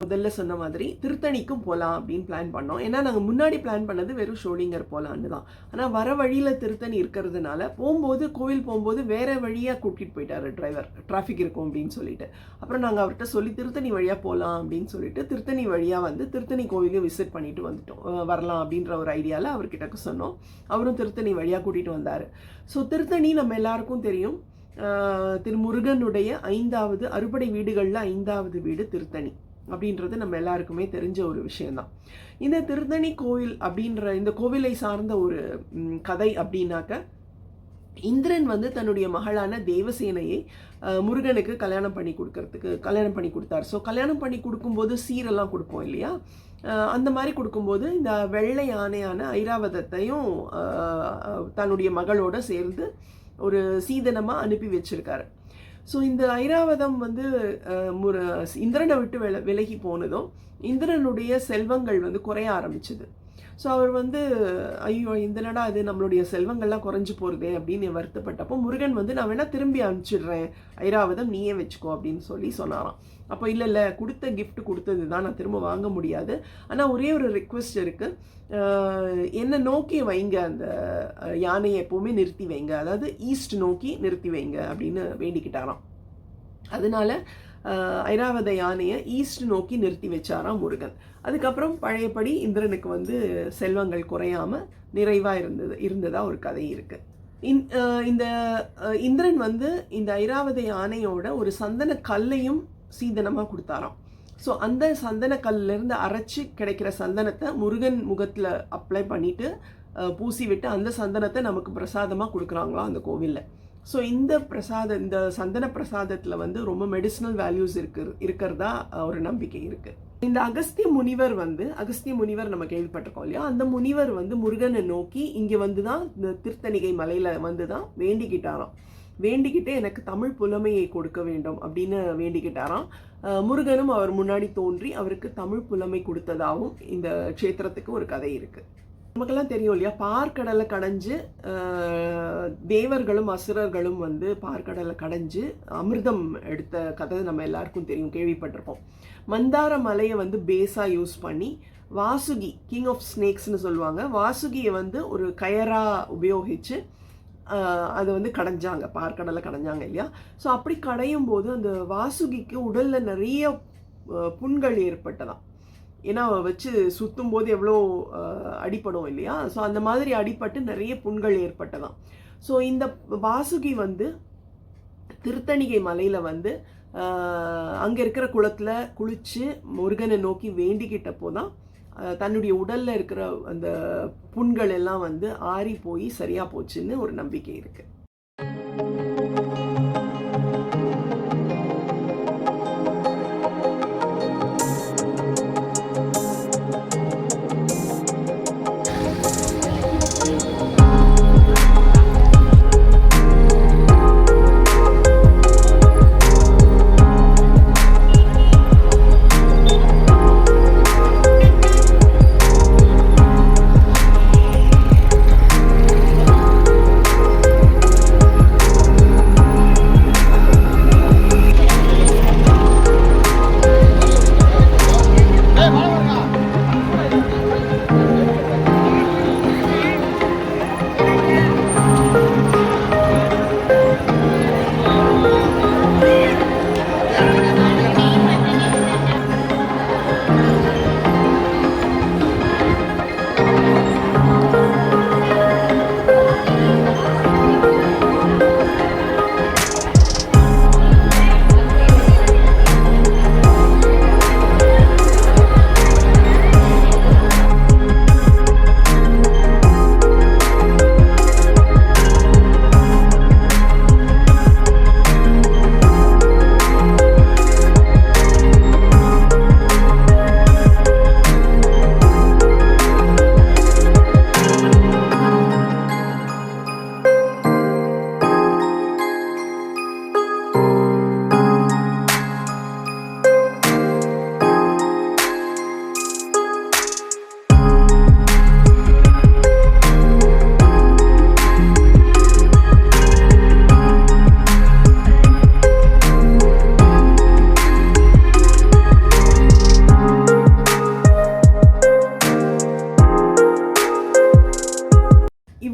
முதல்ல சொன்ன மாதிரி திருத்தணிக்கும் போகலாம் அப்படின்னு பிளான் பண்ணோம். ஏன்னா நாங்கள் முன்னாடி பிளான் பண்ணது வெறும் ஷோலிங்கர் போகலான்னு தான். ஆனால் வர வழியில் திருத்தணி இருக்கிறதுனால கோவில் போகும்போது வேறு வழியாக கூட்டிகிட்டு போயிட்டார் டிரைவர், டிராஃபிக் இருக்கும் அப்படின்னு சொல்லிட்டு. அப்புறம் நாங்கள் அவர்கிட்ட சொல்லி திருத்தணி வழியாக போகலாம் அப்படின்னு சொல்லிட்டு திருத்தணி வழியாக வந்து திருத்தணி கோவிலையும் விசிட் பண்ணிட்டு வந்துட்டோம், வரலாம் அப்படின்ற ஒரு ஐடியாவில் அவர்கிட்ட சொன்னோம். அவரும் திருத்தணி வழியாக கூட்டிகிட்டு வந்தார். ஸோ திருத்தணி நம்ம எல்லாருக்கும் தெரியும், திருமுருகனுடைய 5வது அறுபடை வீடுகளில் 5வது வீடு திருத்தணி அப்படின்றது நம்ம எல்லாருக்குமே தெரிஞ்ச ஒரு விஷயந்தான். இந்த திருத்தணி கோவில் அப்படின்ற இந்த கோவிலை சார்ந்த ஒரு கதை அப்படின்னாக்க, இந்திரன் வந்து தன்னுடைய மகளான தேவசேனையை முருகனுக்கு கல்யாணம் பண்ணி கொடுத்தார். ஸோ கல்யாணம் பண்ணி கொடுக்கும்போது சீரெல்லாம் கொடுப்போம் இல்லையா, அந்த மாதிரி கொடுக்கும்போது இந்த வெள்ளை யானையான ஐராவதத்தையும் தன்னுடைய மகளோட சேர்ந்து ஒரு சீதனமாக அனுப்பி வச்சிருக்காரு. ஸோ இந்த ஐராவதம் வந்து இந்திரனை விட்டு விலகி போனதும் இந்திரனுடைய செல்வங்கள் வந்து குறைய ஆரம்பிச்சுது. ஸோ அவர் வந்து ஐயோ இந்தனடா அது நம்மளுடைய செல்வங்கள்லாம் குறைஞ்சி போகிறதே அப்படின்னு வருத்தப்பட்டப்போ முருகன் வந்து நான் வேணால் திரும்பி அனுப்பிச்சிடுறேன், ஐராவதம் நீயே வச்சுக்கோ அப்படின்னு சொன்னாராம். அப்போ இல்லை கொடுத்த கிஃப்ட் கொடுத்தது தான், நான் திரும்ப வாங்க முடியாது, ஆனால் ஒரே ஒரு ரிக்வெஸ்ட் இருக்குது, என்னை நோக்கி வைங்க, அந்த யானையை எப்போவுமே நிறுத்தி வைங்க, அதாவது ஈஸ்ட் நோக்கி நிறுத்தி வைங்க அப்படின்னு வேண்டிக்கிட்டாராம். அதனால ஐராவத யானையை ஈஸ்ட் நோக்கி நிறுத்தி வச்சாராம் முருகன். அதுக்கப்புறம் பழையபடி இந்திரனுக்கு வந்து செல்வங்கள் குறையாம நிறைவாக இருந்ததா ஒரு கதை இருக்கு. இந்த இந்திரன் வந்து இந்த ஐராவத யானையோட ஒரு சந்தன கல்லையும் சீதனமாக கொடுத்தாராம். ஸோ அந்த சந்தன கல்லிருந்து அரைச்சி கிடைக்கிற சந்தனத்தை முருகன் முகத்தில் அப்ளை பண்ணிட்டு பூசி விட்டு அந்த சந்தனத்தை நமக்கு பிரசாதமாக கொடுக்குறாங்களாம் அந்த கோவிலில். ஸோ இந்த சந்தன பிரசாதத்தில் வந்து ரொம்ப மெடிசினல் வேல்யூஸ் இருக்கிறதா ஒரு நம்பிக்கை இருக்குது. இந்த அகஸ்திய முனிவர் நம்ம கேள்விப்பட்டிருக்கோம் இல்லையா, அந்த முனிவர் வந்து முருகனை நோக்கி இங்கே வந்து தான் இந்த திருத்தணிகை மலையில் வந்து தான் வேண்டிக்கிட்டு எனக்கு தமிழ் புலமையை கொடுக்க வேண்டும் அப்படின்னு வேண்டிக்கிட்டாராம். முருகனும் அவர் முன்னாடி தோன்றி அவருக்கு தமிழ் புலமை கொடுத்ததாகவும் இந்த க்ஷேத்திரத்துக்கு ஒரு கதை இருக்குது. நமக்கெல்லாம் தெரியும் இல்லையா, பார்க்கடலை கடைஞ்சு தேவர்களும் அசுரர்களும் வந்து பார்க்கடலை கடைஞ்சு அமிர்தம் எடுத்த கதை நம்ம எல்லாருக்கும் தெரியும், கேள்விப்பட்டிருப்போம். மந்தார மலையை வந்து பேஸாக யூஸ் பண்ணி வாசுகி, கிங் ஆஃப் ஸ்னேக்ஸ்னு சொல்லுவாங்க, வாசுகியை வந்து ஒரு கயராக உபயோகித்து அதை வந்து பார்க்கடலை கடைஞ்சாங்க இல்லையா. ஸோ அப்படி கடையும் போது அந்த வாசுகிக்கு உடலில் நிறைய புண்கள் ஏற்பட்டதாம். ஏன்னா வச்சு சுற்றும் போது எவ்வளோ அடிப்படும் இல்லையா. ஸோ அந்த மாதிரி அடிப்பட்டு நிறைய புண்கள் ஏற்பட்டதாம். ஸோ இந்த வாசுகி வந்து திருத்தணிகை மலையில் வந்து அங்கே இருக்கிற குளத்தில் குளித்து முருகனை நோக்கி வேண்டிக்கிட்டப்போ தான் தன்னுடைய உடலில் இருக்கிற அந்த புண்கள் எல்லாம் வந்து ஆறி போய் சரியாக போச்சுன்னு ஒரு நம்பிக்கை இருக்குது.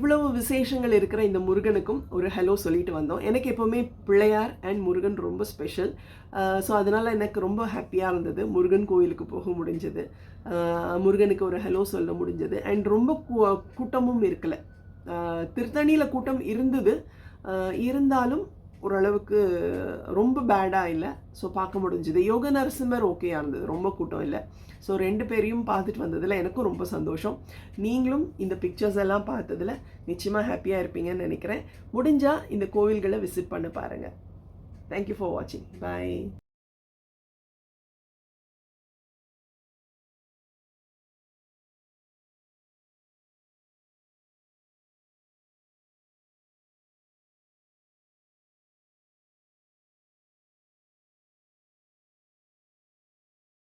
இவ்வளவு விசேஷங்கள் இருக்கிற இந்த முருகனுக்கும் ஒரு ஹலோ சொல்லிட்டு வந்தோம். எனக்கு எப்போவுமே பிள்ளையார் அண்ட் முருகன் ரொம்ப ஸ்பெஷல். ஸோ அதனால் எனக்கு ரொம்ப ஹாப்பியாக இருந்தது முருகன் கோயிலுக்கு போக முடிஞ்சது, முருகனுக்கு ஒரு ஹலோ சொல்ல முடிஞ்சது. அண்ட் ரொம்ப கூட்டமும் இருக்கலை. திருத்தணியில் கூட்டம் இருந்தது, இருந்தாலும் ஓரளவுக்கு ரொம்ப பேடாக இல்லை. ஸோ பார்க்க முடிஞ்சுது. யோக நரசிம்மர் ஓகேயா இருந்தது, ரொம்ப கூட்டம் இல்லை. ஸோ 2 பேரையும் பார்த்துட்டு வந்ததில் எனக்கும் ரொம்ப சந்தோஷம். நீங்களும் இந்த பிக்சர்ஸ் எல்லாம் பார்த்ததில் நிச்சயமாக ஹாப்பியாக இருப்பீங்கன்னு நினைக்கிறேன். முடிஞ்சால் இந்த கோவில்களை விசிட் பண்ண பாருங்கள். தேங்க்யூ ஃபார் வாட்சிங். பாய்.